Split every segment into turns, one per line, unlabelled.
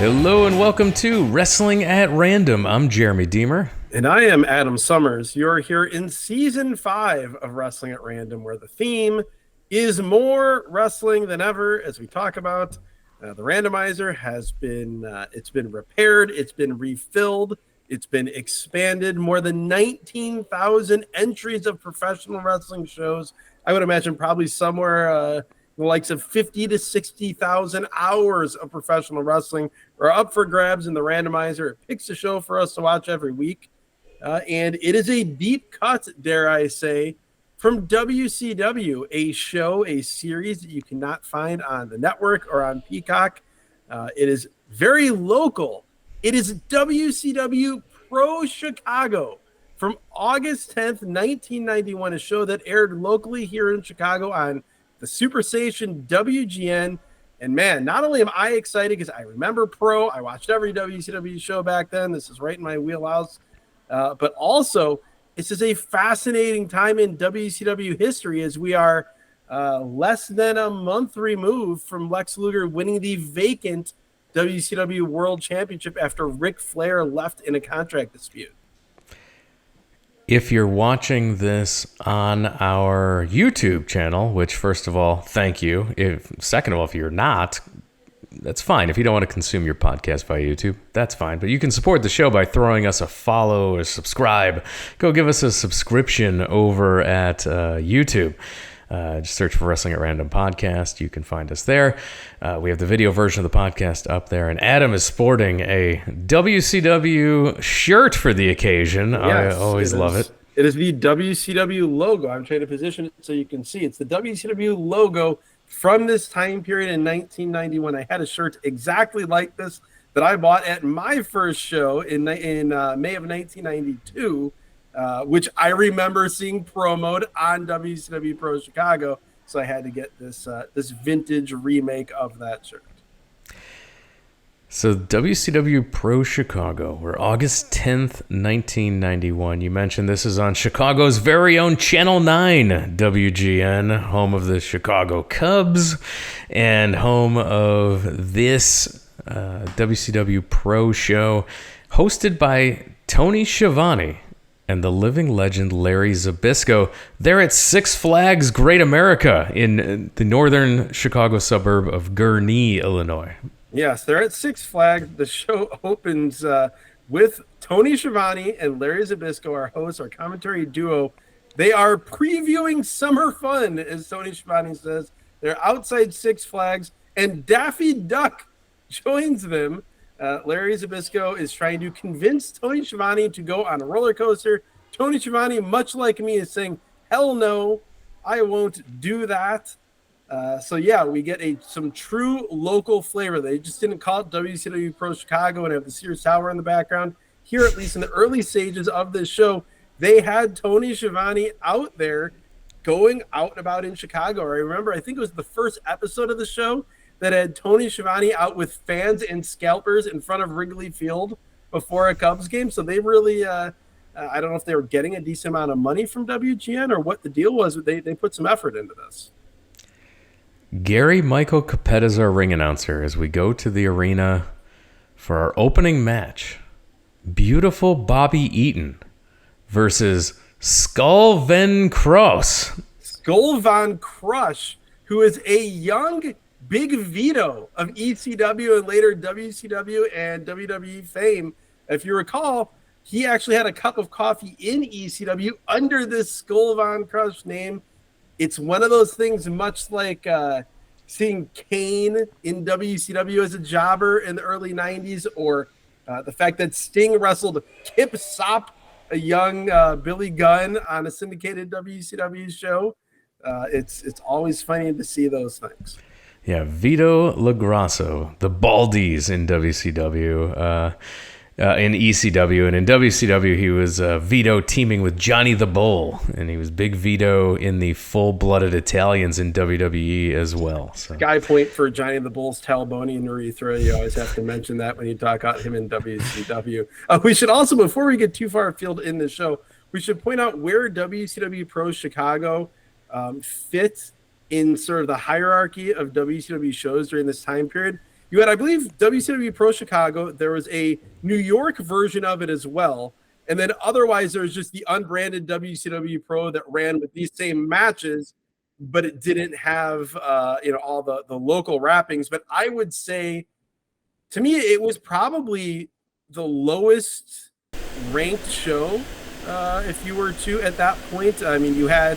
Hello and welcome to Wrestling at Random. I'm Jeremy Deemer.
And I am Adam Summers. You're here in Season 5 of Wrestling at Random, where the theme is more wrestling than ever. As we talk about, the randomizer has been it's been repaired, it's been refilled, it's been expanded. More than 19,000 entries of professional wrestling shows. I would imagine probably somewhere the likes of 50 to 60,000 hours of professional wrestling are up for grabs in the randomizer. It picks a show for us to watch every week. And it is a deep cut, dare I say, from WCW, a show, a series that you cannot find on the network or on Peacock. It is very local. It is WCW Pro Chicago from August 10th, 1991, a show that aired locally here in Chicago on the Superstation WGN. And man, not only am I excited because I remember Pro, I watched every WCW show back then. This is right in my wheelhouse. But also, this is a fascinating time in WCW history as we are less than a month removed from Lex Luger winning the vacant WCW World Championship after Ric Flair left in a contract dispute.
If you're watching this on our YouTube channel, which first of all, thank you. Second of all, if you're not, that's fine. If you don't want to consume your podcast via YouTube, that's fine. But you can support the show by throwing us a follow or subscribe. Go give us a subscription over at YouTube. Just search for Wrestling at Random Podcast. You can find us there. We have the video version of the podcast up there. And Adam is sporting a WCW shirt for the occasion. Yes, I always love it.
It is the WCW logo. I'm trying to position it so you can see. It's the WCW logo from this time period in 1991. I had a shirt exactly like this that I bought at my first show in May of 1992, which I remember seeing promoted on WCW Pro Chicago. So I had to get this vintage remake of that shirt.
So WCW Pro Chicago, we're August 10th, 1991. You mentioned this is on Chicago's very own Channel 9 WGN, home of the Chicago Cubs and home of this WCW Pro show, hosted by Tony Schiavone and the living legend Larry Zbyszko. They're at Six Flags Great America in the northern Chicago suburb of Gurnee, Illinois.
Yes, they're at Six Flags. The show opens with Tony Schiavone and Larry Zbyszko, our hosts, our commentary duo. They are previewing summer fun, as Tony Schiavone says. They're outside Six Flags, and Daffy Duck joins them. Larry Zbyszko is trying to convince Tony Schiavone to go on a roller coaster. Tony Schiavone, much like me, is saying, hell no, I won't do that. So yeah, we get some true local flavor. They just didn't call it WCW Pro Chicago and have the Sears Tower in the background. Here, at least in the early stages of this show, they had Tony Schiavone out there going out and about in Chicago. I remember, I think it was the first episode of the show that had Tony Schiavone out with fans and scalpers in front of Wrigley Field before a Cubs game. So they really, I don't know if they were getting a decent amount of money from WGN or what the deal was, but they put some effort into this.
Gary Michael Capetta is our ring announcer as we go to the arena for our opening match. Beautiful Bobby Eaton versus Skull Van Cross.
Skull Van Crush, who is a young Big Vito of ECW and later WCW and WWE fame. If you recall, he actually had a cup of coffee in ECW under this Skull Van Crush name. It's one of those things, much like seeing Kane in WCW as a jobber in the early 90s, or the fact that Sting wrestled Kip Sop, a young Billy Gunn, on a syndicated WCW show. It's always funny to see those things.
Yeah, Vito LaGrasso, the Baldies in WCW. In ECW, and in WCW he was Vito teaming with Johnny the Bull, and he was Big Vito in the Full-Blooded Italians in WWE as well. So.
Guy point for Johnny the Bull's tailbone and urethra. You always have to mention that when you talk about him in WCW. We should also, before we get too far afield in the show, we should point out where WCW Pro Chicago fits in sort of the hierarchy of WCW shows during this time period. You had, I believe, WCW Pro Chicago. There was a New York version of it as well. And then otherwise, there was just the unbranded WCW Pro that ran with these same matches, but it didn't have, all the local wrappings. But I would say, to me, it was probably the lowest ranked show, if you were to, at that point. I mean, you had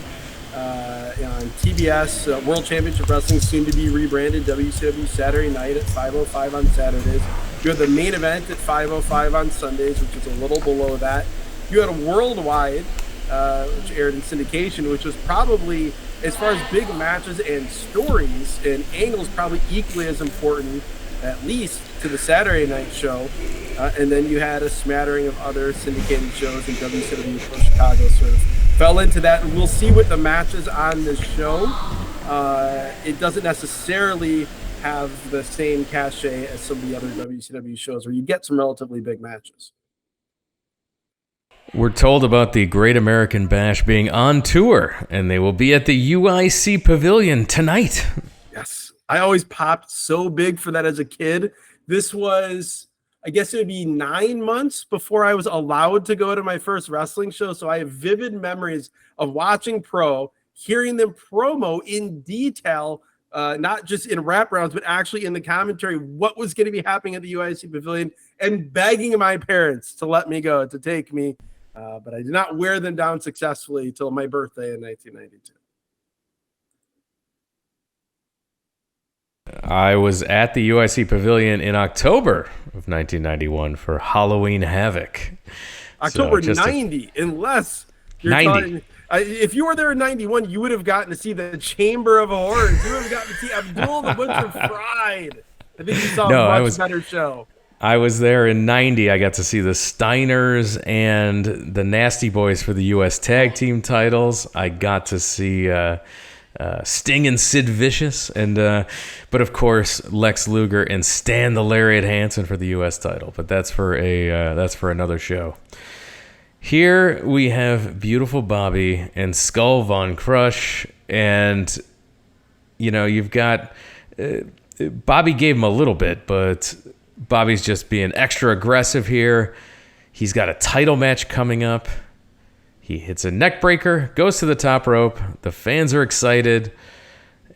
on TBS, World Championship Wrestling, soon to be rebranded WCW Saturday Night at 5:05 on Saturdays. You had the main event at 5:05 on Sundays, which is a little below that. You had a Worldwide, which aired in syndication, which was probably, as far as big matches and stories and angles, probably equally as important, at least, to the Saturday night show. And then you had a smattering of other syndicated shows, and WCW Pro Chicago sort of fell into that. And we'll see with the matches on this show. It doesn't necessarily have the same cachet as some of the other WCW shows where you get some relatively big matches.
We're told about the Great American Bash being on tour, and they will be at the UIC Pavilion tonight.
Yes. I always popped so big for that as a kid. This was, I guess it would be 9 months before I was allowed to go to my first wrestling show. So I have vivid memories of watching Pro, hearing them promo in detail, not just in wraparounds, but actually in the commentary, what was going to be happening at the UIC Pavilion, and begging my parents to let me go, to take me. But I did not wear them down successfully till my birthday in 1992.
I was at the UIC Pavilion in October of 1991 for Halloween Havoc.
October 90, unless you're
90.
talking, if you were there in 91, you would have gotten to see the Chamber of Horrors. You would have gotten to see Abdul the Butcher Fried. I think you saw a much better show.
I was there in 90. I got to see the Steiners and the Nasty Boys for the U.S. Tag Team titles. I got to see Sting and Sid Vicious, and but of course Lex Luger and Stan the Lariat Hansen for the U.S. title. But that's for another show. Here we have beautiful Bobby and Skull Von Crush, and you've got Bobby gave him a little bit, but Bobby's just being extra aggressive here. He's got a title match coming up. He hits a neck breaker, goes to the top rope. The fans are excited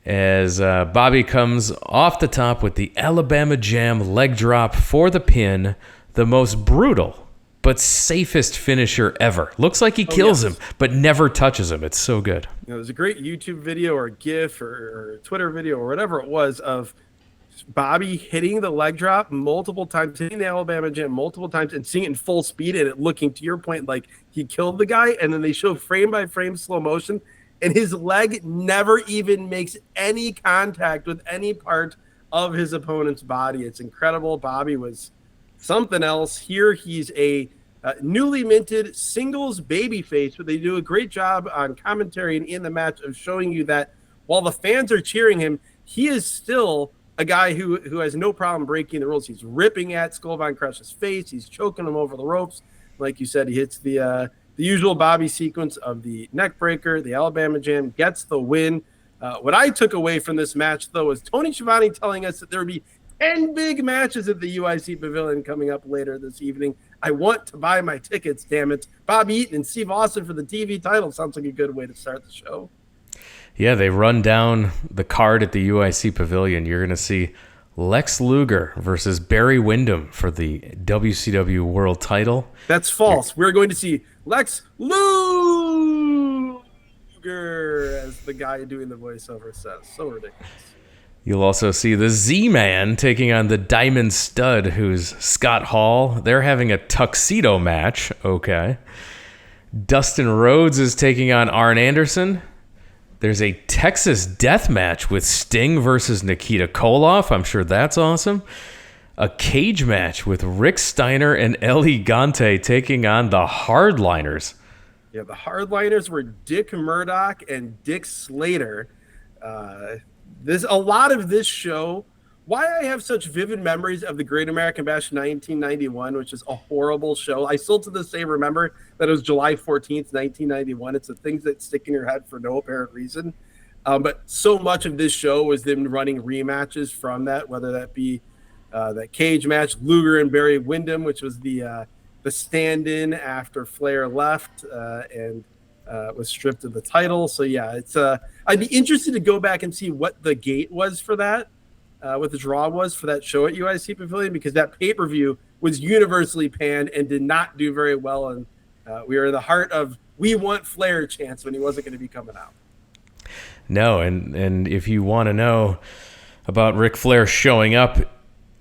as Bobby comes off the top with the Alabama Jam leg drop for the pin. The most brutal but safest finisher ever. Looks like he kills him, but never touches him. It's so good.
There's a great YouTube video or GIF or Twitter video or whatever it was of Bobby hitting the leg drop multiple times, hitting the Alabama Jam multiple times, and seeing it in full speed, and it looking, to your point, like he killed the guy. And then they show frame by frame slow motion, and his leg never even makes any contact with any part of his opponent's body. It's incredible. Bobby was something else. Here he's a newly minted singles babyface, but they do a great job on commentary and in the match of showing you that while the fans are cheering him, he is still a guy who has no problem breaking the rules. He's ripping at Skull Von Crush's face. He's choking him over the ropes. Like you said, he hits the usual Bobby sequence of the neck breaker, the Alabama Jam, gets the win. What I took away from this match, though, was Tony Schiavone telling us that there would be 10 big matches at the UIC Pavilion coming up later this evening. I want to buy my tickets, damn it. Bobby Eaton and Steve Austin for the TV title sounds like a good way to start the show.
Yeah, they run down the card at the UIC Pavilion. You're going to see Lex Luger versus Barry Windham for the WCW World title.
That's false. We're going to see Lex Luger, as the guy doing the voiceover says. So ridiculous.
You'll also see the Z-Man taking on the Diamond Stud, who's Scott Hall. They're having a tuxedo match. Okay. Dustin Rhodes is taking on Arn Anderson. There's a Texas death match with Sting versus Nikita Koloff. I'm sure that's awesome. A cage match with Rick Steiner and El Gigante taking on the Hardliners.
Yeah, the Hardliners were Dick Murdoch and Dick Slater. There's a lot of this show. Why I have such vivid memories of the Great American Bash 1991, which is a horrible show. I still to this day remember that it was July 14th, 1991. It's the things that stick in your head for no apparent reason. But so much of this show was them running rematches from that, whether that be that cage match, Luger and Barry Windham, which was the stand-in after Flair left and was stripped of the title. So yeah, it's I'd be interested to go back and see what the gate was for that, what the draw was for that show at UIC Pavilion, because that pay-per-view was universally panned and did not do very well. And we were in the heart of "We Want Flair" chants when he wasn't going to be coming out.
No, and if you want to know about Ric Flair showing up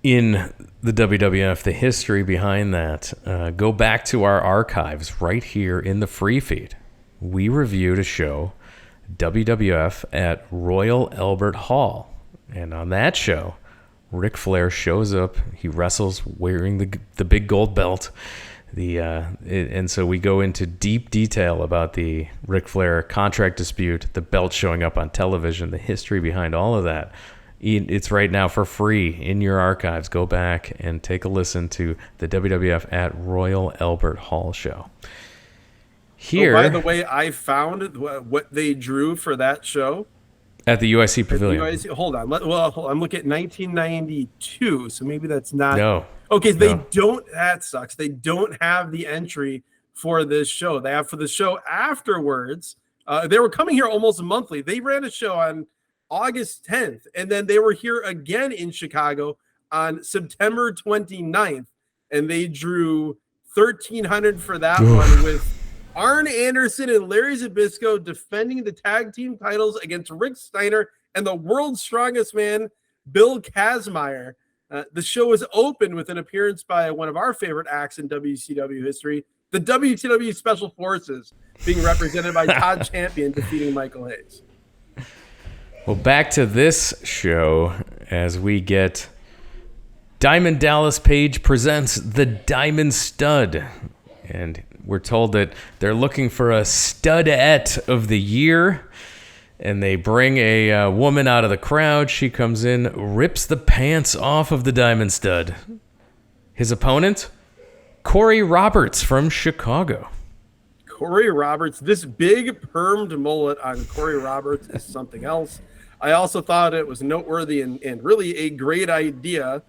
in the WWF, the history behind that, go back to our archives right here in the free feed. We reviewed a show, WWF at Royal Albert Hall. And on that show, Ric Flair shows up. He wrestles wearing the big gold belt. And so we go into deep detail about the Ric Flair contract dispute, the belt showing up on television, the history behind all of that. It's right now for free in your archives. Go back and take a listen to the WWF at Royal Albert Hall show. Here,
by the way, I found what they drew for that show
at the UIC Pavilion.
Hold on. I'm looking at 1992, so maybe that's not.
No.
Okay, they don't. That sucks. They don't have the entry for this show. They have for the show afterwards. They were coming here almost monthly. They ran a show on August 10th, and then they were here again in Chicago on September 29th, and they drew 1,300 for that one with Arn Anderson and Larry Zbyszko defending the tag team titles against Rick Steiner and the world's strongest man, Bill Kazmaier. The show was opened with an appearance by one of our favorite acts in WCW history, the WCW Special Forces, being represented by Todd Champion defeating Michael Hayes.
Well, back to this show as we get Diamond Dallas Page presents the Diamond Stud. And we're told that they're looking for a studette of the year. And they bring a woman out of the crowd. She comes in, rips the pants off of the Diamond Stud. His opponent, Corey Roberts from Chicago.
Corey Roberts, this big permed mullet on Corey Roberts is something else. I also thought it was noteworthy and really a great idea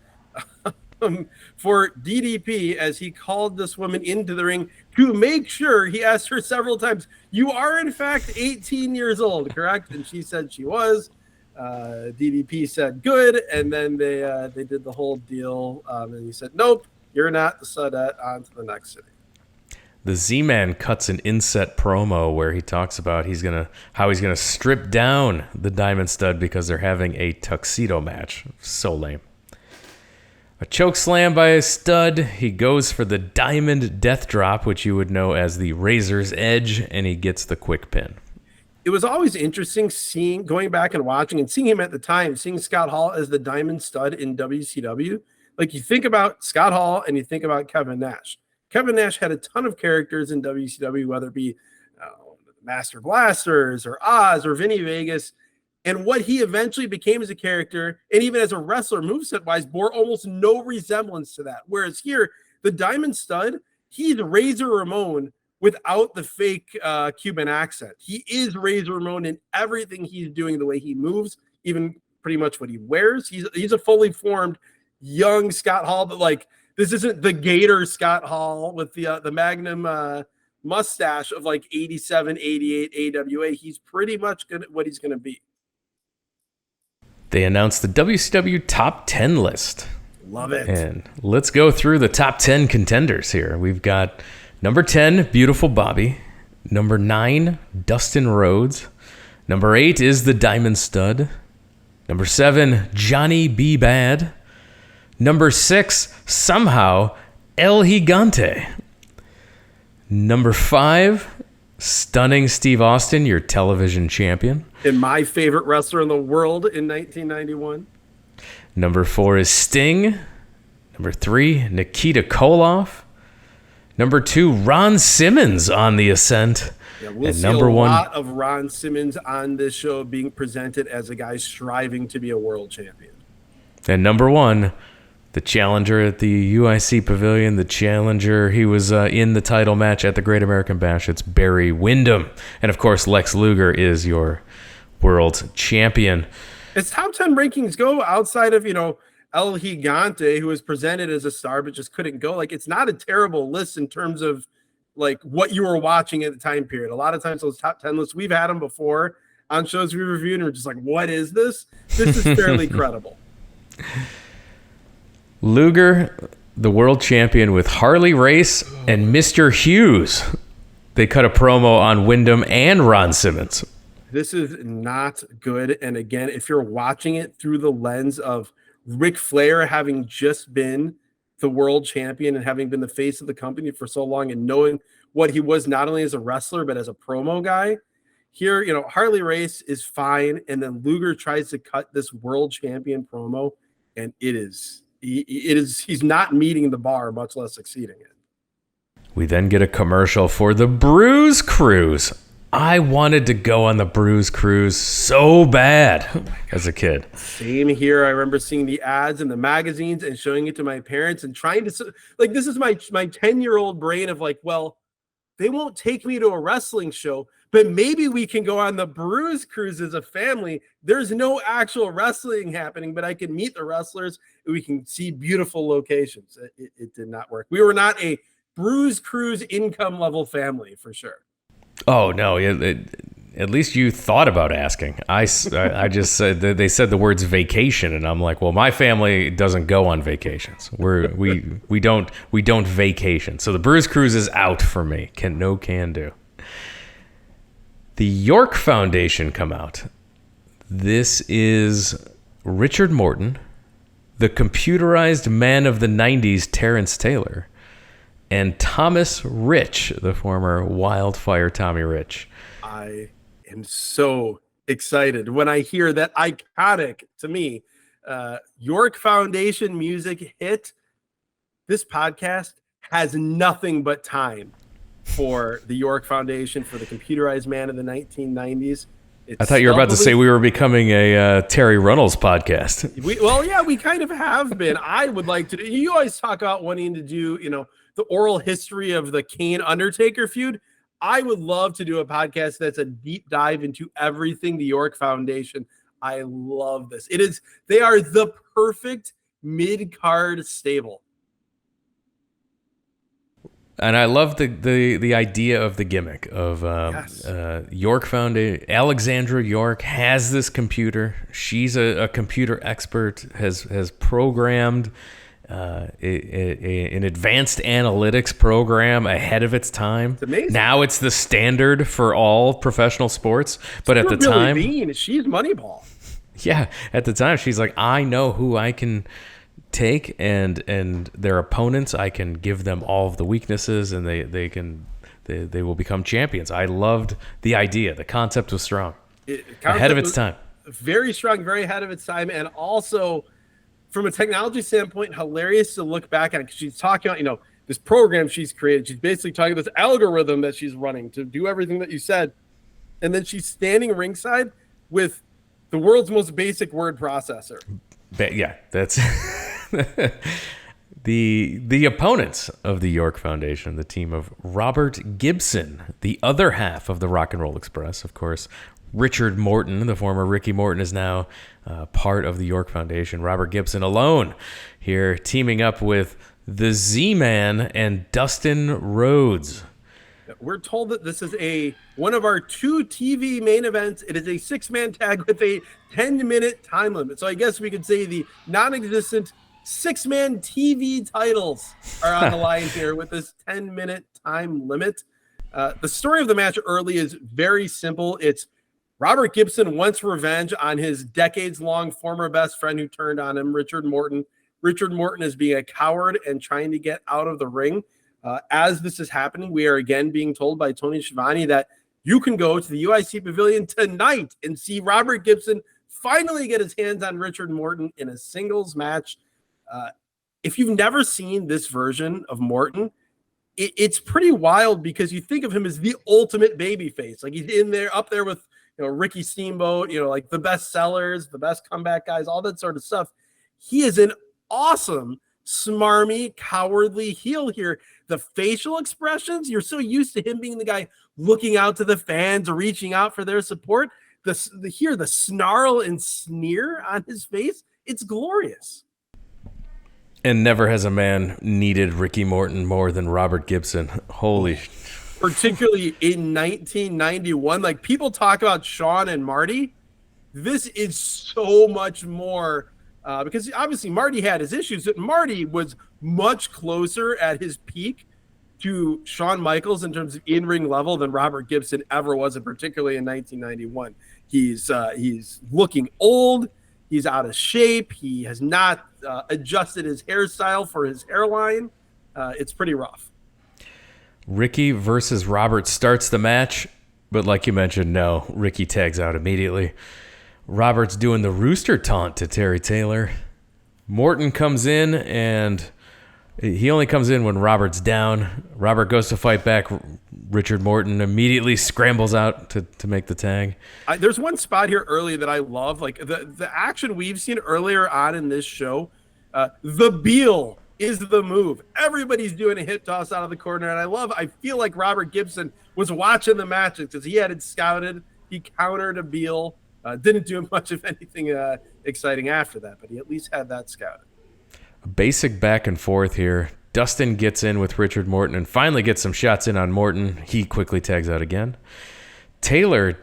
for DDP as he called this woman into the ring to make sure. He asked her several times, "You are in fact 18 years old, correct?" And she said she was. DDP said good, and then they did the whole deal. And he said, "Nope, you're not the studette. On to the next city."
The Z-Man cuts an inset promo where he talks about how he's gonna strip down the Diamond Stud because they're having a tuxedo match. So lame. A choke slam by a Stud. He goes for the Diamond Death Drop, which you would know as the Razor's Edge, and he gets the quick pin.
It was always interesting going back and watching and seeing him at the time, seeing Scott Hall as the Diamond Stud in WCW. Like, you think about Scott Hall and you think about Kevin Nash. Kevin Nash had a ton of characters in WCW, whether it be Master Blasters or Oz or Vinny Vegas. And what he eventually became as a character, and even as a wrestler, moveset-wise, bore almost no resemblance to that. Whereas here, the Diamond Stud, he's Razor Ramon without the fake Cuban accent. He is Razor Ramon in everything he's doing, the way he moves, even pretty much what he wears. He's a fully formed young Scott Hall, but like, this isn't the Gator Scott Hall with the Magnum mustache of like 87, 88 AWA. He's pretty much good at what he's going to be.
They announced the WCW Top 10 list.
Love it.
And let's go through the top 10 contenders here. We've got number 10, Beautiful Bobby. Number 9, Dustin Rhodes. Number 8 is the Diamond Stud. Number 7, Johnny B. Bad. Number 6, somehow, El Gigante. Number 5, Stunning Steve Austin, your television champion.
And my favorite wrestler in the world in 1991.
Number 4 is Sting. Number 3, Nikita Koloff. Number 2, Ron Simmons on the ascent.
Yeah, we'll see a lot of Ron Simmons on this show being presented as a guy striving to be a world champion.
And number 1, the challenger at the UIC Pavilion, the challenger, he was in the title match at the Great American Bash. It's Barry Windham. And, of course, Lex Luger is your world champion.
As top 10 rankings go, outside of, El Gigante, who was presented as a star but just couldn't go. Like, it's not a terrible list in terms of like what you were watching at the time period. A lot of times those top 10 lists, we've had them before on shows we reviewed, and we're just like, what is this? This is fairly credible.
Luger, the world champion, with Harley Race and Mr. Hughes. They cut a promo on Wyndham and Ron Simmons.
This is not good. And again, if you're watching it through the lens of Ric Flair having just been the world champion and having been the face of the company for so long and knowing what he was not only as a wrestler but as a promo guy, here, you know, Harley Race is fine, and then Luger tries to cut this world champion promo, and he's not meeting the bar, much less exceeding it.
We then get a commercial for the Bruise Cruise. I wanted to go on the Bruise Cruise so bad as a kid.
Same here. I remember seeing the ads in the magazines and showing it to my parents and trying to, like, this is my 10-year-old brain of like, well, they won't take me to a wrestling show, but maybe we can go on the Bruise Cruise as a family. There's no actual wrestling happening, but I can meet the wrestlers and we can see beautiful locations. It did not work. We were not a Bruise Cruise income level family for sure.
Oh, no. At least you thought about asking. I just said, they said the words vacation, and I'm like, well, my family doesn't go on vacations. We don't vacation. So the Bruise Cruise is out for me. Can do. The York Foundation come out. This is Richard Morton, the computerized man of the 90s, Terrence Taylor, and Thomas Rich, the former Wildfire Tommy Rich.
I am so excited when I hear that iconic, to me, York Foundation music hit. This podcast has nothing but time for the York Foundation, for the computerized man of the 1990s.
I thought you were about to say we were becoming a Terry Runnels podcast.
We kind of have been. I would like to do, you always talk about wanting to do, you know, the oral history of the Kane Undertaker feud. I would love to do a podcast that's a deep dive into everything the York Foundation. I love this. They are the perfect mid-card stable.
And I love the idea of the gimmick of York Foundation. Alexandra York has this computer. She's a computer expert, has programmed an advanced analytics program ahead of its time.
It's amazing.
Now it's the standard for all professional sports. But at the time,
she's Moneyball.
Yeah, at the time, she's like, I know who I can take and their opponents. I can give them all of the weaknesses, and they will become champions. I loved the idea. The concept was strong, ahead of its time.
Very strong, very ahead of its time, and also from a technology standpoint, hilarious to look back on, because she's talking about, you know, this program she's created. She's basically talking about this algorithm that she's running to do everything that you said, and then she's standing ringside with the world's most basic word processor.
Yeah, that's the opponents of the York Foundation, the team of Robert Gibson, the other half of the Rock and Roll Express. Of course, Richard Morton, the former Ricky Morton, is now part of the York Foundation. Robert Gibson alone here, teaming up with the Z-Man and Dustin Rhodes.
We're told that this is one of our 2 TV main events. It is a 6-man tag with a 10-minute time limit. So I guess we could say the non-existent 6-man TV titles are on the line here with this 10-minute time limit. The story of the match early is very simple. It's Robert Gibson wants revenge on his decades-long former best friend who turned on him, Richard Morton. Richard Morton is being a coward and trying to get out of the ring. As this is happening, we are again being told by Tony Schiavone that you can go to the UIC Pavilion tonight and see Robert Gibson finally get his hands on Richard Morton in a singles match. If you've never seen this version of Morton, it's pretty wild, because you think of him as the ultimate babyface. Like, he's up there with, you know, Ricky Steamboat, you know, like the best sellers, the best comeback guys, all that sort of stuff. He is an awesome, smarmy, cowardly heel here. The facial expressions, you're so used to him being the guy looking out to the fans, reaching out for their support. The snarl and sneer on his face, it's glorious.
And never has a man needed Ricky Morton more than Robert Gibson. Holy.
Particularly in 1991. Like, people talk about Shawn and Marty. This is so much more because obviously Marty had his issues, but Marty was much closer at his peak to Shawn Michaels in terms of in-ring level than Robert Gibson ever was, and particularly in 1991. He's looking old. He's out of shape. He has not adjusted his hairstyle for his hairline. It's pretty rough.
Ricky versus Robert starts the match, but like you mentioned, no, Ricky tags out immediately. Robert's doing the rooster taunt to Terry Taylor. Morton comes in, and he only comes in when Robert's down. Robert goes to fight back. Richard Morton immediately scrambles out to make the tag.
There's one spot here early that I love. Like the action we've seen earlier on in this show, the Beal is the move. Everybody's doing a hip toss out of the corner, and I feel like Robert Gibson was watching the matches because he had it scouted. He countered a Beal. Didn't do much of anything exciting after that, but he at least had that scouted.
A basic back and forth here. Dustin gets in with Richard Morton and finally gets some shots in on Morton. He quickly tags out again. Taylor,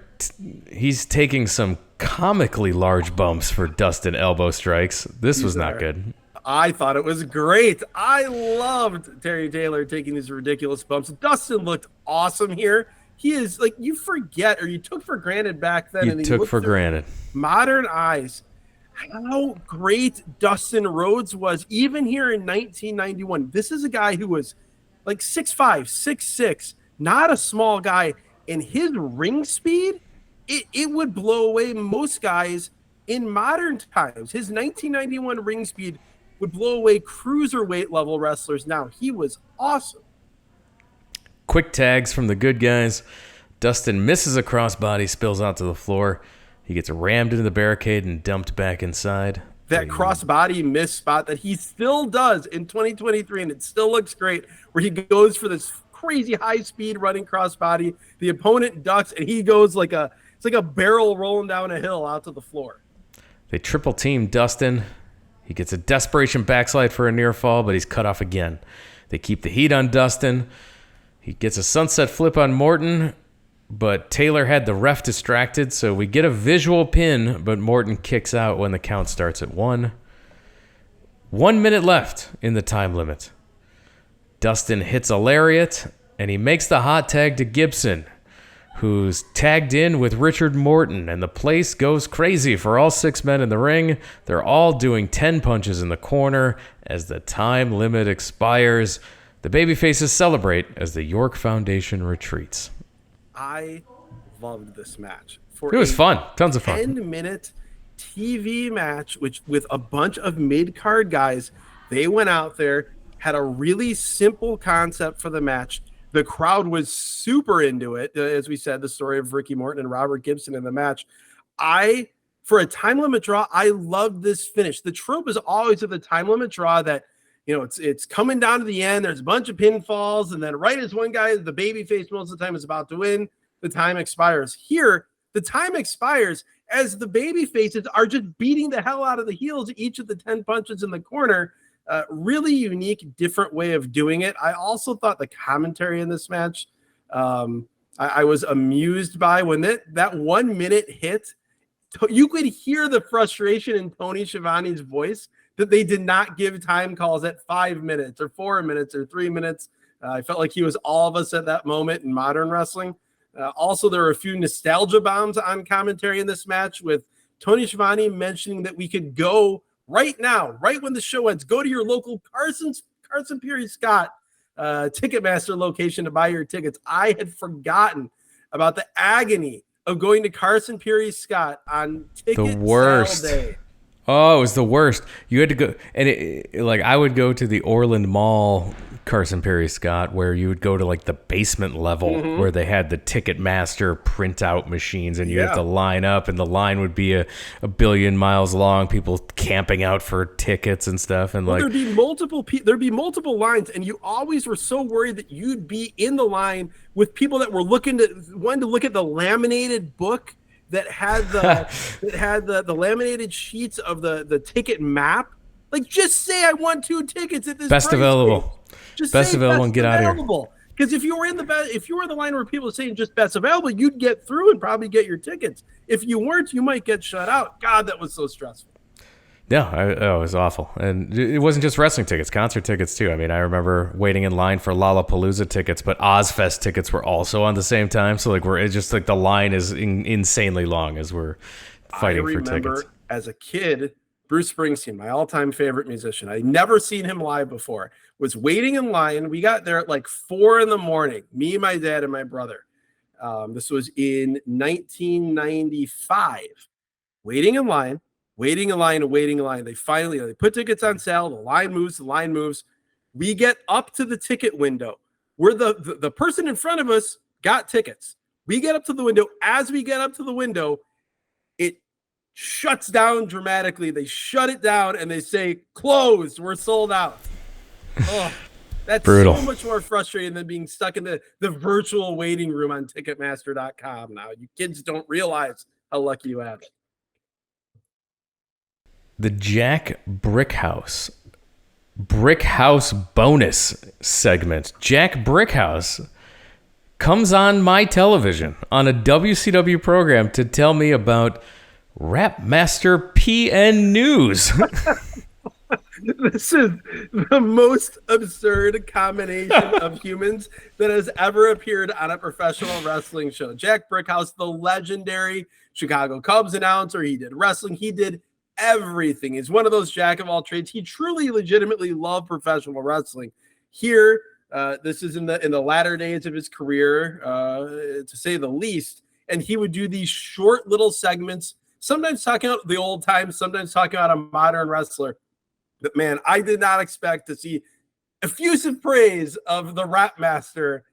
he's taking some comically large bumps for Dustin elbow strikes. This was not good.
I thought it was great. I loved Terry Taylor taking these ridiculous bumps. Dustin looked awesome here. He is like, you forget, or you took for granted back then.
You took for granted.
Modern eyes, how great Dustin Rhodes was, even here in 1991. This is a guy who was like 6'5", 6'6", not a small guy. And his ring speed, it would blow away most guys in modern times. His 1991 ring speed would blow away cruiserweight level wrestlers now. He was awesome.
Quick tags from the good guys. Dustin misses a crossbody, spills out to the floor. He gets rammed into the barricade and dumped back inside.
That crossbody miss spot that he still does in 2023, and it still looks great, where he goes for this crazy high-speed running crossbody. The opponent ducks, and he goes it's like a barrel rolling down a hill out to the floor.
They triple team Dustin. He gets a desperation backslide for a near fall, but he's cut off again. They keep the heat on Dustin. He gets a sunset flip on Morton, but Taylor had the ref distracted, so we get a visual pin, but Morton kicks out when the count starts at 1. 1 minute left in the time limit. Dustin hits a lariat, and he makes the hot tag to Gibson, who's tagged in with Richard Morton, and the place goes crazy for all 6 men in the ring. They're all doing 10 punches in the corner as the time limit expires. The babyfaces celebrate as the York Foundation retreats.
I loved this match.
It was fun. Tons of fun.
10-minute TV match, which with a bunch of mid-card guys, they went out there, had a really simple concept for the match. The crowd was super into it. As we said, the story of Ricky Morton and Robert Gibson in the match. For a time limit draw, I loved this finish. The trope is always of the time limit draw that, it's coming down to the end. There's a bunch of pinfalls, and then right as one guy, the babyface most of the time is about to win, the time expires. Here, the time expires as the babyfaces are just beating the hell out of the heels each of the 10 punches in the corner. Really unique, different way of doing it. I also thought the commentary in this match, I was amused by when that 1 minute hit. You could hear the frustration in Tony Schiavone's voice that they did not give time calls at 5 minutes or 4 minutes or 3 minutes. I felt like he was all of us at that moment in modern wrestling. Also, there were a few nostalgia bombs on commentary in this match, with Tony Schiavone mentioning that we could go right now, right when the show ends, go to your local Carson Peary Scott Ticketmaster location to buy your tickets. I had forgotten about the agony of going to Carson Peary Scott on ticket sale day.
Oh, it was the worst. You had to go, and I would go to the Orland Mall Carson Peary Scott, where you would go to like the basement level where they had the Ticketmaster printout machines, and you had to line up, and the line would be a billion miles long, people camping out for tickets and stuff. And there'd be multiple lines, and you always were so worried that you'd be in the line with people that were wanting to look at the laminated book that had the laminated sheets of the ticket map.
Like, just say I want 2 tickets at this
Best
price
available.
range. Just
best
say
available
best
and get out of here.
Because if you were in the line where people are saying just best available, you'd get through and probably get your tickets. If you weren't, you might get shut out. God, that was so stressful.
Yeah, it was awful. And it wasn't just wrestling tickets, concert tickets too. I mean, I remember waiting in line for Lollapalooza tickets, but Ozfest tickets were also on the same time. So it's just like the line is insanely long as we're fighting for tickets. I remember
as a kid, Bruce Springsteen, my all-time favorite musician, I'd never seen him live before, was waiting in line. We got there at like 4 a.m, me, my dad, and my brother. This was in 1995. Waiting in line. They finally put tickets on sale. The line moves. We get up to the ticket window where the person in front of us got tickets. We get up to the window. As we get up to the window, it shuts down dramatically. They shut it down and they say, "Closed. We're sold out." Oh, that's brutal. So much more frustrating than being stuck in the virtual waiting room on Ticketmaster.com. Now, you kids don't realize how lucky you have it.
The Jack Brickhouse bonus segment. Jack Brickhouse comes on my television on a WCW program to tell me about Rap Master PN News.
This is the most absurd combination of humans that has ever appeared on a professional wrestling show. Jack Brickhouse, the legendary Chicago Cubs announcer. He did wrestling. He did everything. He's one of those jack of all trades. He truly, legitimately loved professional wrestling. Here, this is in the latter days of his career, to say the least. And he would do these short little segments, sometimes talking about the old times, sometimes talking about a modern wrestler. But man, I did not expect to see effusive praise of the Rap Master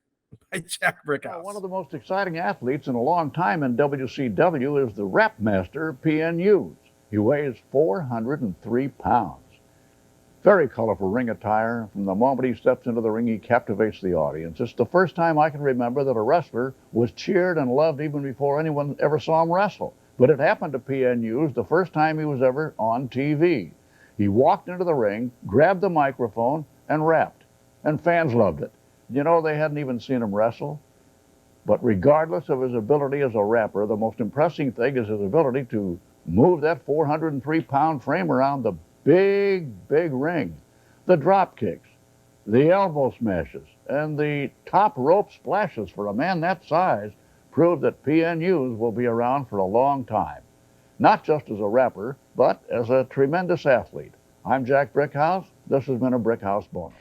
by Jack Brickhouse.
One of the most exciting athletes in a long time in WCW is the Rap Master PN. He weighs 403 pounds. Very colorful ring attire. From the moment he steps into the ring, he captivates the audience. It's the first time I can remember that a wrestler was cheered and loved even before anyone ever saw him wrestle. But it happened to PN the first time he was ever on TV. He walked into the ring, grabbed the microphone, and rapped. And fans loved it. You know, they hadn't even seen him wrestle. But regardless of his ability as a rapper, the most impressive thing is his ability to move that 403-pound frame around the big ring. The drop kicks, the elbow smashes, and the top rope splashes for a man that size prove that PNUs will be around for a long time. Not just as a rapper, but as a tremendous athlete. I'm Jack Brickhouse. This has been a Brickhouse bonus.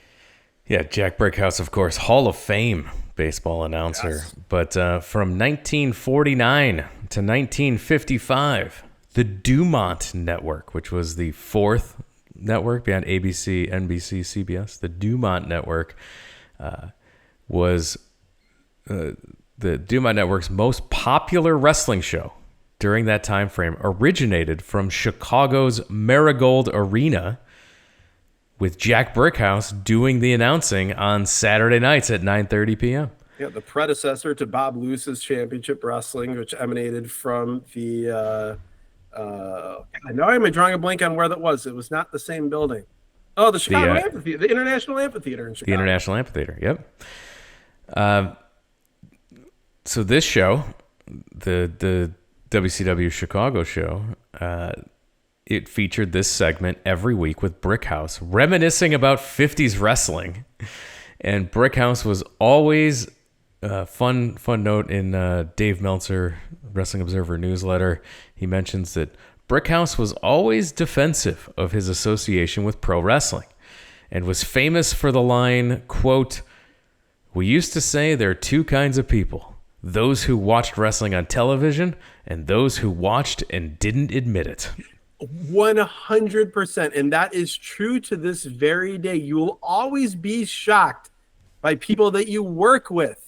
Yeah, Jack Brickhouse, of course, Hall of Fame baseball announcer. Yes. But from 1949 to 1955, the Dumont Network, which was the fourth network behind ABC, NBC, CBS, the Dumont Network was the Dumont Network's most popular wrestling show during that time frame. Originated from Chicago's Marigold Arena, with Jack Brickhouse doing the announcing on Saturday nights at 9:30 p.m.
Yeah, the predecessor to Bob Loose's Championship Wrestling, which emanated from the I know I'm drawing a blank on where that was. It was not the same building. Oh, the Chicago Amphitheater, the International Amphitheater in Chicago.
The International Amphitheater, yep. So this show, the WCW Chicago show, it featured this segment every week with Brickhouse, reminiscing about 50s wrestling. And Brickhouse was always fun note in Dave Meltzer, Wrestling Observer newsletter. He mentions that Brickhouse was always defensive of his association with pro wrestling and was famous for the line, quote, "We used to say there are two kinds of people, those who watched wrestling on television and those who watched and didn't admit it."
100%. And that is true to this very day. You will always be shocked by people that you work with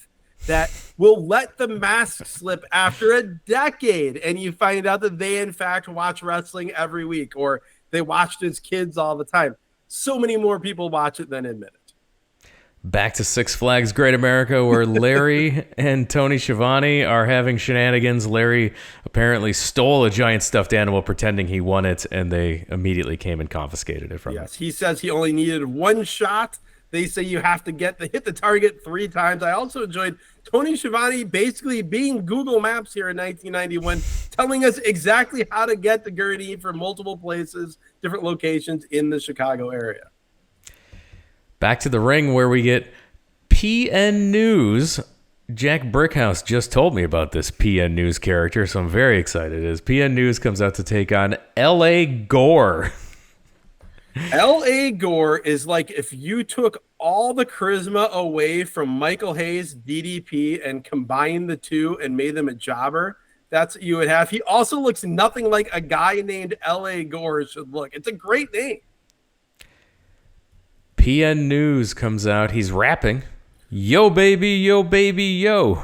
that will let the mask slip after a decade, and you find out that they in fact watch wrestling every week, or they watched as kids all the time. So many more people watch it than admit it.
Back to Six Flags Great America, where Larry and Tony Schiavone are having shenanigans. Larry apparently stole a giant stuffed animal pretending he won it, and they immediately came and confiscated it from him.
Yes, he says he only needed one shot. They say you have to hit the target 3 times. I also enjoyed Tony Schiavone basically being Google Maps here in 1991, telling us exactly how to get to Gurney from multiple places, different locations in the Chicago area.
Back to the ring where we get PN News. Jack Brickhouse just told me about this PN News character, so I'm very excited as PN News comes out to take on LA Gore.
LA Gore is like if you took all the charisma away from Michael Hayes, DDP, and combined the two and made them a jobber. That's what you would have. He also looks nothing like a guy named LA Gore should look. It's a great name.
PN News comes out. He's rapping. Yo, baby, yo, baby, yo.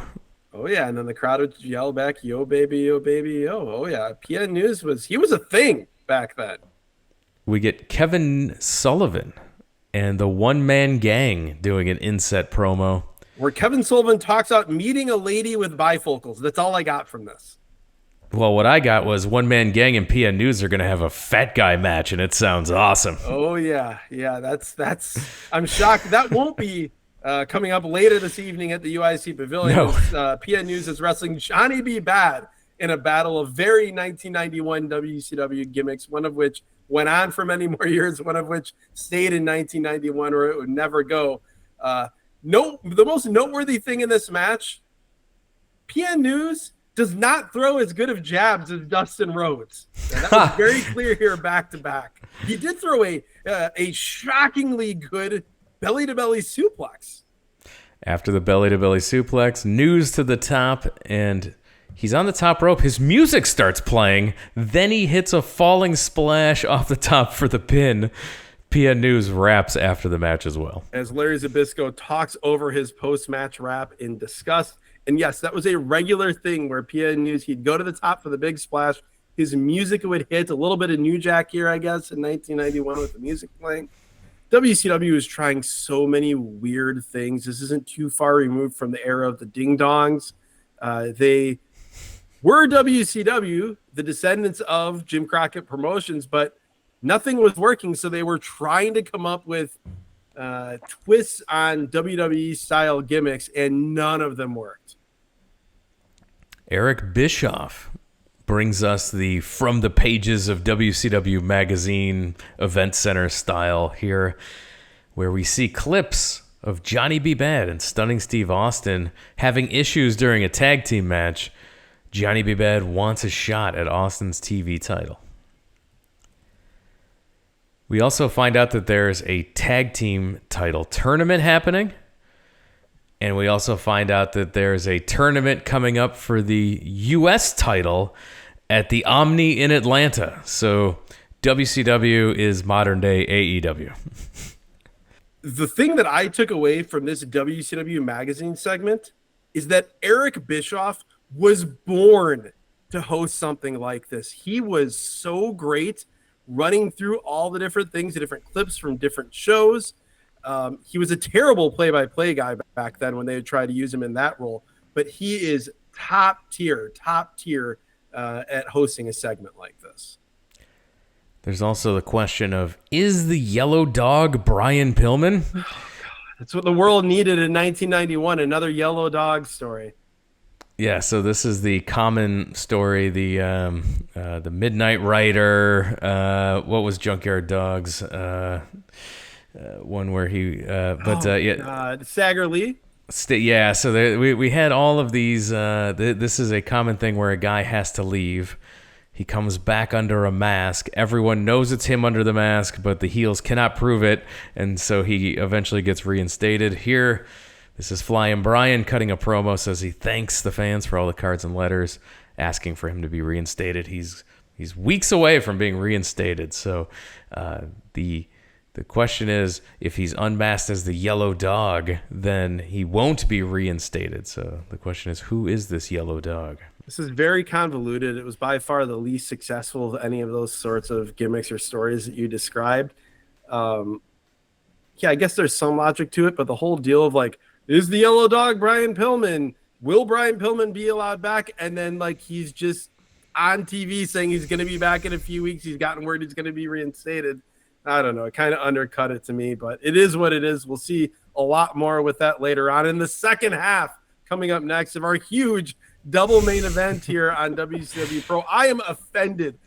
Oh, yeah. And then the crowd would yell back, yo, baby, yo, baby, yo. Oh, yeah. PN News was a thing back then.
We get Kevin Sullivan and the one-man gang doing an inset promo.
Where Kevin Sullivan talks about meeting a lady with bifocals. That's all I got from this.
Well, what I got was one-man gang and PN News are going to have a fat guy match, and it sounds awesome.
Oh, yeah. Yeah, that's. I'm shocked. That won't be coming up later this evening at the UIC Pavilion.
No.
PN News is wrestling Johnny B. Bad in a battle of very 1991 WCW gimmicks, one of which went on for many more years, one of which stayed in 1991 or it would never go. The most noteworthy thing in this match, PN News does not throw as good of jabs as Dustin Rhodes. And that was very clear here back to back. He did throw a shockingly good belly-to-belly suplex.
After the belly-to-belly suplex, News to the top, and he's on the top rope. His music starts playing. Then he hits a falling splash off the top for the pin. PN News raps after the match as well.
As Larry Zbyszko talks over his post-match rap in disgust. And yes, that was a regular thing where PN News, he'd go to the top for the big splash. His music would hit. A little bit of New Jack here, I guess, in 1991 with the music playing. WCW is trying so many weird things. This isn't too far removed from the era of the ding-dongs. They were WCW, the descendants of Jim Crockett Promotions, but nothing was working, so they were trying to come up with twists on WWE-style gimmicks, and none of them worked.
Eric Bischoff brings us the From the Pages of WCW Magazine Event Center style here, where we see clips of Johnny B. Bad and Stunning Steve Austin having issues during a tag team match. Johnny B. Bad wants a shot at Austin's TV title. We also find out that there's a tag team title tournament happening. And we also find out that there's a tournament coming up for the U.S. title at the Omni in Atlanta. So WCW is modern day AEW.
The thing that I took away from this WCW magazine segment is that Eric Bischoff was born to host something like this. He was so great running through all the different things, the different clips from different shows. He was a terrible play-by-play guy back then when they would try to use him in that role, but he is top tier at hosting a segment like this.
There's also the question of, is the yellow dog Brian Pillman?
Oh, God. That's what the world needed in 1991, another yellow dog story.
Yeah, so this is the common story, the Midnight Rider, what was Junkyard Dog's one where he,
Sagger Lee.
Yeah, so we had all of these. This is a common thing where a guy has to leave. He comes back under a mask. Everyone knows it's him under the mask, but the heels cannot prove it, and so he eventually gets reinstated. Here, this is Flying Brian cutting a promo, says he thanks the fans for all the cards and letters, asking for him to be reinstated. He's weeks away from being reinstated, so the question is, if he's unmasked as the yellow dog, then he won't be reinstated. So the question is, who is this yellow dog?
This is very convoluted. It was by far the least successful of any of those sorts of gimmicks or stories that you described. yeah, I guess there's some logic to it, but the whole deal of like, is the yellow dog Brian Pillman? Will Brian Pillman be allowed back? And then like he's just on TV saying he's going to be back in a few weeks. He's gotten word he's going to be reinstated. I don't know. It kind of undercut it to me, but it is what it is. We'll see a lot more with that later on in the second half coming up next of our huge double main event here on WCW Pro. I am offended,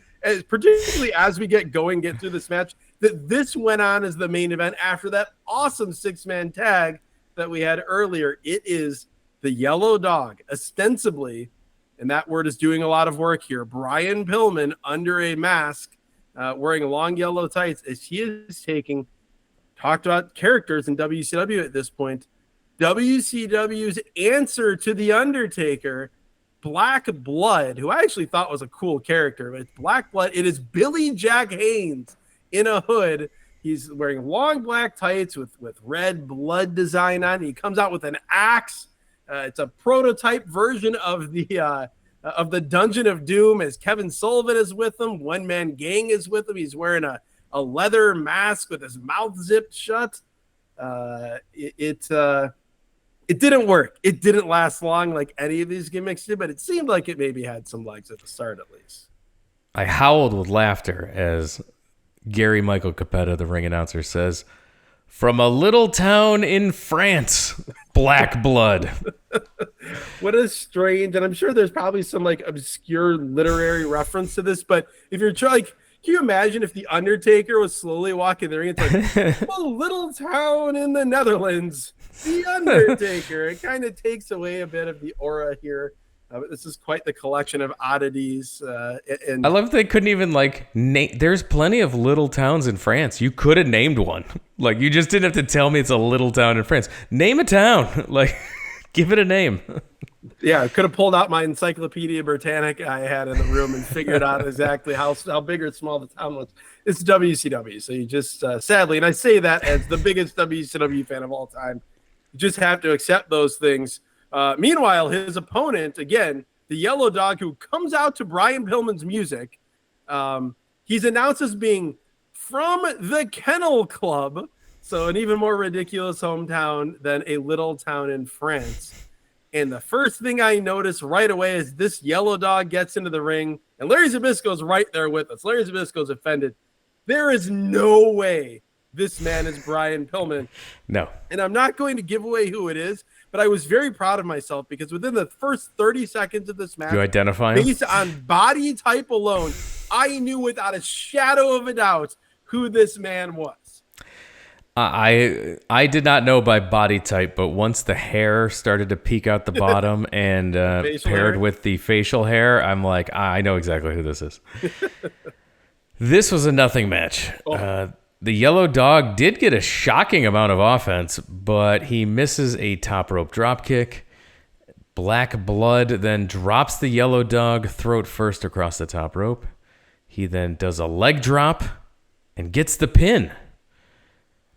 particularly as we get through this match, that this went on as the main event after that awesome 6-man tag that we had earlier. It is the yellow dog, ostensibly, and that word is doing a lot of work here, Brian Pillman under a mask, wearing long yellow tights, as he is taking, talked about characters in WCW at this point, WCW's answer to The Undertaker, Black Blood, who I actually thought was a cool character, but it's Black Blood. It is Billy Jack Haynes in a hood. He's wearing long black tights with red blood design on. He comes out with an axe. It's a prototype version of the Dungeon of Doom, as Kevin Sullivan is with him. One Man Gang is with him. He's wearing a leather mask with his mouth zipped shut. It didn't work. It didn't last long like any of these gimmicks did, but it seemed like it maybe had some legs at the start at least.
I howled with laughter as Gary Michael Capetta, the ring announcer, says, "From a little town in France, Black Blood."
What a strange, and I'm sure there's probably some like obscure literary reference to this, but if you're trying, can you imagine if The Undertaker was slowly walking the ring? It's like, a little town in the Netherlands, The Undertaker. It kind of takes away a bit of the aura here. But this is quite the collection of oddities. And
I love they couldn't even name. There's plenty of little towns in France. You could have named one. Like, you just didn't have to tell me it's a little town in France. Name a town. Like, give it a name.
Yeah, I could have pulled out my Encyclopedia Britannica I had in the room and figured out exactly how big or small the town was. It's WCW, so you just sadly, and I say that as the biggest WCW fan of all time, you just have to accept those things. Meanwhile, his opponent, again, the yellow dog, who comes out to Brian Pillman's music, he's announced as being from the Kennel Club, so an even more ridiculous hometown than a little town in France. And the first thing I notice right away is this yellow dog gets into the ring, and Larry Zbyszko's right there with us. Larry Zbyszko's offended. There is no way this man is Brian Pillman.
No.
And I'm not going to give away who it is, but I was very proud of myself because within the first 30 seconds of this match,
you identify him?
based on body type alone, I knew without a shadow of a doubt who this man was.
I did not know by body type, but once the hair started to peek out the bottom and paired with the facial hair, I'm like, I know exactly who this is. This was a nothing match. The yellow dog did get a shocking amount of offense, but he misses a top rope drop kick. Black Blood then drops the yellow dog throat first across the top rope. He then does a leg drop and gets the pin.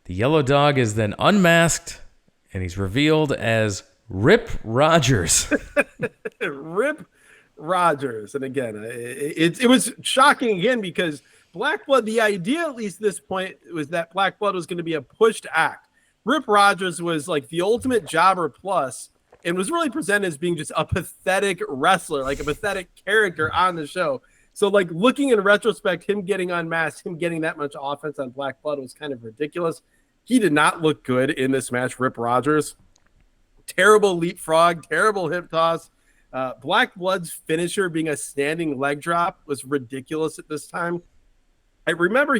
The yellow dog is then unmasked, and he's revealed as Rip Rogers.
Rip Rogers. And again, it was shocking again because Black Blood, the idea at least at this point was that Black Blood was going to be a pushed act. Rip Rogers was like the ultimate jobber plus and was really presented as being just a pathetic wrestler, like a pathetic character on the show. So like looking in retrospect, him getting unmasked, him getting that much offense on Black Blood was kind of ridiculous. He did not look good in this match, Rip Rogers. Terrible leapfrog, terrible hip toss. Black Blood's finisher being a standing leg drop was ridiculous at this time. I remember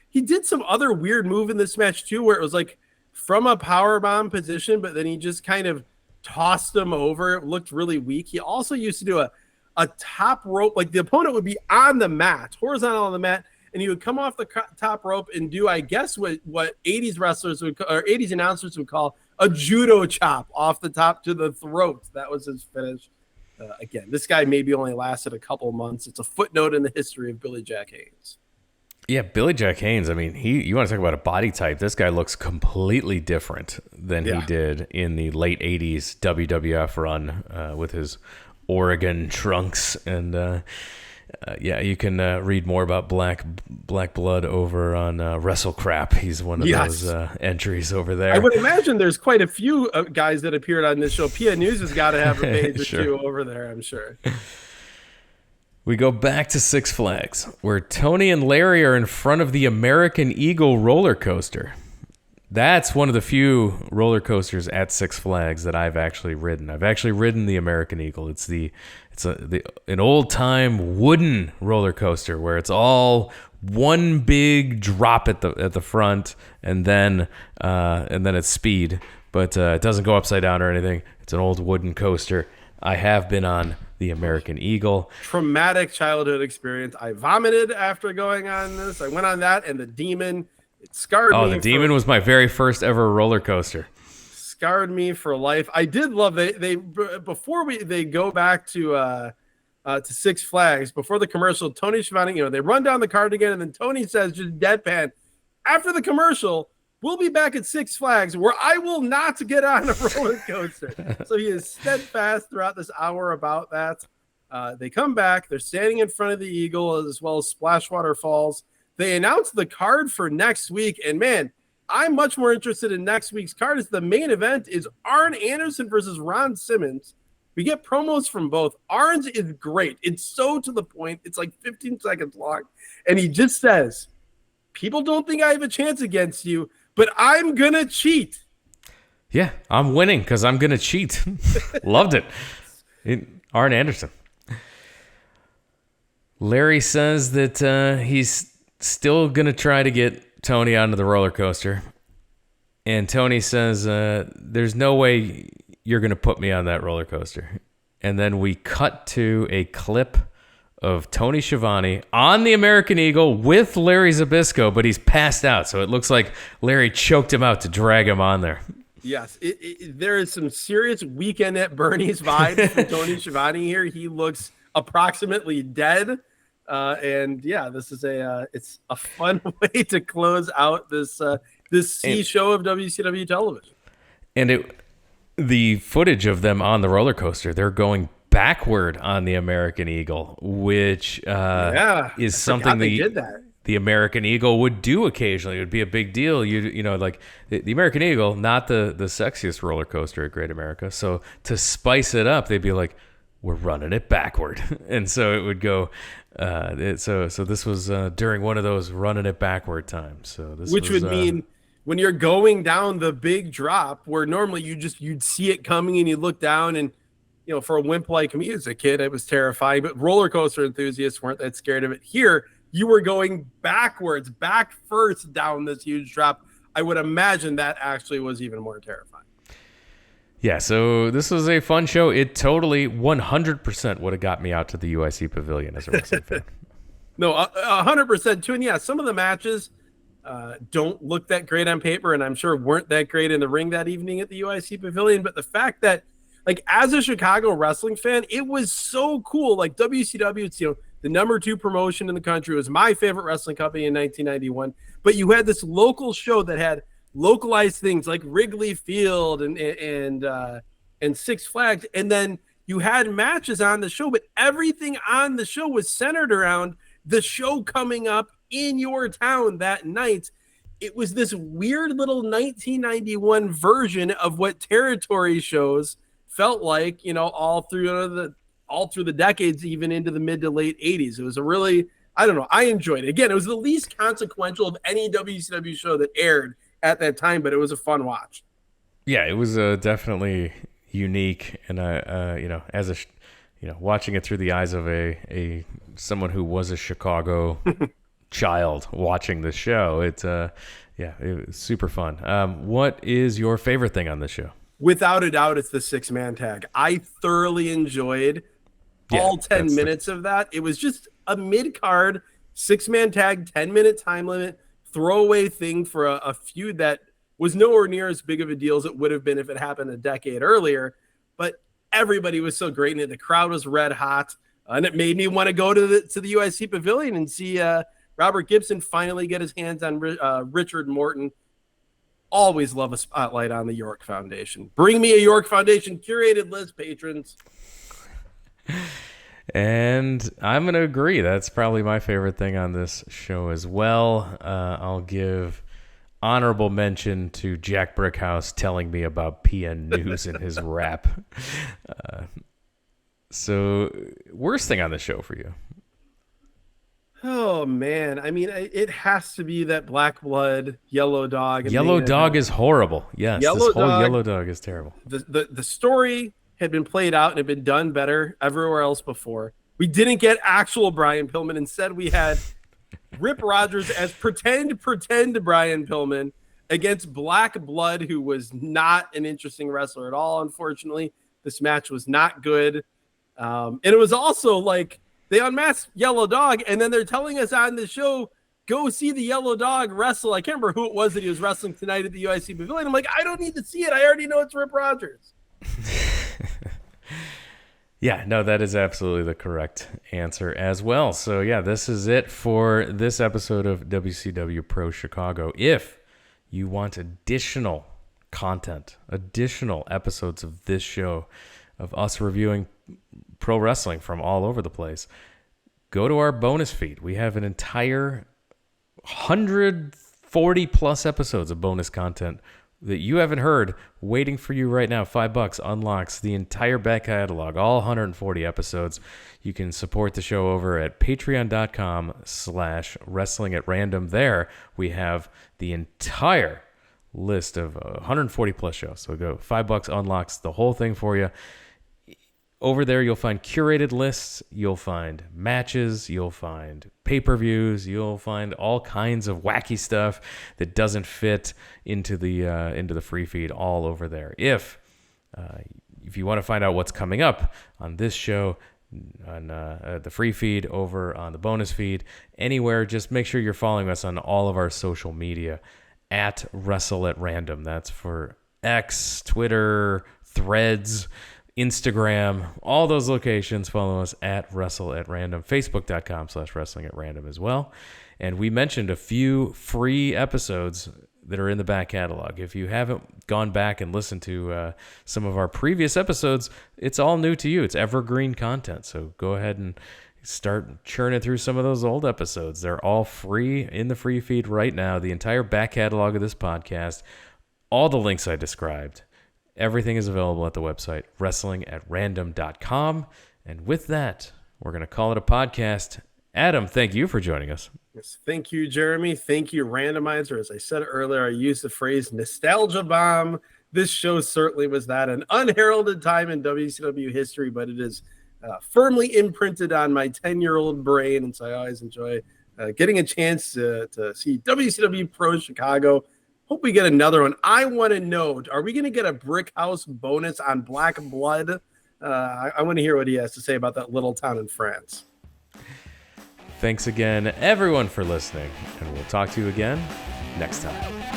he did some other weird move in this match too, where it was like from a powerbomb position, but then he just kind of tossed him over. It looked really weak. He also used to do a top rope, like the opponent would be on the mat, horizontal on the mat, and he would come off the top rope and do, I guess, what 80s wrestlers would or 80s announcers would call a judo chop off the top to the throat. That was his finish. Again, this guy maybe only lasted a couple months. It's a footnote in the history of Billy Jack Haynes.
Yeah, Billy Jack Haynes. I mean, you want to talk about a body type. This guy looks completely different than he did in the late 80s WWF run with his Oregon trunks. And Yeah, you can read more about BlackBlood over on WrestleCrap. He's one of those entries over there.
I would imagine there's quite a few guys that appeared on this show. PN News has got to have a page or two over there, I'm sure.
We go back to Six Flags, where Tony and Larry are in front of the American Eagle roller coaster. That's one of the few roller coasters at Six Flags that I've actually ridden. I've actually ridden the American Eagle. It's an old time wooden roller coaster where it's all one big drop at the front and then it's speed, but it doesn't go upside down or anything. It's an old wooden coaster. I have been on the American Eagle.
Traumatic childhood experience. I vomited after going on this. I went on that and the Demon. It scarred me.
Oh, the Demon was my very first ever roller coaster.
Scarred me for life. I did love they before they go back to Six Flags before the commercial. Tony Schiavone, they run down the card again, and then Tony says, just deadpan, after the commercial, we'll be back at Six Flags where I will not get on a roller coaster. So he is steadfast throughout this hour about that. They come back. They're standing in front of the Eagle as well as Splashwater Falls. They announced the card for next week, and man, I'm much more interested in next week's card. As the main event is Arn Anderson versus Ron Simmons. We get promos from both. Arn's is great. It's so to the point. It's like 15 seconds long. And he just says, people don't think I have a chance against you, but I'm going to cheat.
Yeah, I'm winning because I'm going to cheat. Loved it. Arn Anderson. Larry says that he's still going to try to get Tony onto the roller coaster. And Tony says, there's no way you're going to put me on that roller coaster. And then we cut to a clip of Tony Schiavone on the American Eagle with Larry Zbyszko, but he's passed out. So it looks like Larry choked him out to drag him on there.
Yes, there is some serious Weekend at Bernie's vibes from Tony Schiavone here. He looks approximately dead. And yeah, this is it's a fun way to close out this show of WCW television.
And the footage of them on the roller coaster, they're going backward on the American Eagle, which is something the American Eagle would do occasionally. It would be a big deal. Like the American Eagle, not the sexiest roller coaster at Great America. So to spice it up, they'd be like, we're running it backward. And so it would go. So this was during one of those running it backward times. So this would
mean when you're going down the big drop where normally you'd see it coming and you look down and for a wimp like me as a kid, it was terrifying. But roller coaster enthusiasts weren't that scared of it. Here, you were going back first down this huge drop. I would imagine that actually was even more terrifying.
Yeah, so this was a fun show. It totally 100% would have got me out to the UIC Pavilion as a wrestling fan.
No, 100% too. And yeah, some of the matches don't look that great on paper, and I'm sure weren't that great in the ring that evening at the UIC Pavilion. But the fact that, like, as a Chicago wrestling fan, it was so cool. Like WCW, it's the number 2 promotion in the country. It was my favorite wrestling company in 1991. But you had this local show that had localized things like Wrigley Field and Six Flags, and then you had matches on the show, but everything on the show was centered around the show coming up in your town that night. It was this weird little 1991 version of what territory shows felt like, all through the decades, even into the mid to late 80s. It was a really, I don't know, I enjoyed it. Again, it was the least consequential of any WCW show that aired at that time, but it was a fun watch.
Yeah, it was definitely unique, and watching it through the eyes of a someone who was a Chicago child watching the show, it was super fun. What is your favorite thing on the show?
Without a doubt, it's the 6-man tag. I thoroughly enjoyed all 10 minutes of that. It was just a mid-card 6-man tag, 10-minute time limit, throwaway thing for a feud that was nowhere near as big of a deal as it would have been if it happened a decade earlier. But everybody was so great in it. The crowd was red hot, and it made me want to go to the UIC Pavilion and see Robert Gibson finally get his hands on Richard Morton. Always love a spotlight on the York Foundation. Bring me a York Foundation curated list, patrons.
And I'm going to agree. That's probably my favorite thing on this show as well. I'll give honorable mention to Jack Brickhouse telling me about PN News in his rap. So, worst thing on the show for you?
Oh man, I mean, it has to be that BlackBlood Yellow Dog.
Yellow Dog is horrible. Yes, this whole Yellow Dog is terrible.
The story had been played out and had been done better everywhere else before. We didn't get actual Brian Pillman. Instead, we had Rip Rogers as pretend Brian Pillman against BlackBlood, who was not an interesting wrestler at all. Unfortunately, this match was not good, and it was also like, they unmasked Yellow Dog, and then they're telling us on the show, go see the Yellow Dog wrestle. I can't remember who it was that he was wrestling tonight at the UIC Pavilion. I'm like, I don't need to see it. I already know it's Rip Rogers.
Yeah, no, that is absolutely the correct answer as well. So, yeah, this is it for this episode of WCW Pro Chicago. If you want additional content, additional episodes of this show, of us reviewing pro wrestling from all over the place, go to our bonus feed. We have an entire 140 plus episodes of bonus content that you haven't heard waiting for you right now. $5 unlocks the entire back catalog, all 140 episodes. You can support the show over at patreon.com/wrestlingatrandom. There we have the entire list of 140 plus shows. So go, $5 unlocks the whole thing for you. Over there, you'll find curated lists, you'll find matches, you'll find pay-per-views, you'll find all kinds of wacky stuff that doesn't fit into the free feed, all over there. If you want to find out what's coming up on this show, on the free feed, over on the bonus feed, anywhere, just make sure you're following us on all of our social media at Wrestle at Random. That's for X, Twitter, Threads, Instagram, all those locations. Follow us at Wrestle at Random, Facebook.com/wrestling at random as well. And we mentioned a few free episodes that are in the back catalog. If you haven't gone back and listened to some of our previous episodes, it's all new to you. It's evergreen content. So go ahead and start churning through some of those old episodes. They're all free in the free feed right now. The entire back catalog of this podcast, all the links I described. Everything is available at the website, wrestlingatrandom.com. And with that, we're going to call it a podcast. Adam, thank you for joining us.
Yes, thank you, Jeremy. Thank you, Randomizer. As I said earlier, I used the phrase nostalgia bomb. This show certainly was that, an unheralded time in WCW history, but it is firmly imprinted on my 10-year-old brain. And so I always enjoy getting a chance to see WCW Pro Chicago. Hope we get another one. I want to know, are we going to get a Brickhouse bonus on BlackBlood? I want to hear what he has to say about that little town in France.
Thanks again, everyone, for listening, and we'll talk to you again next time.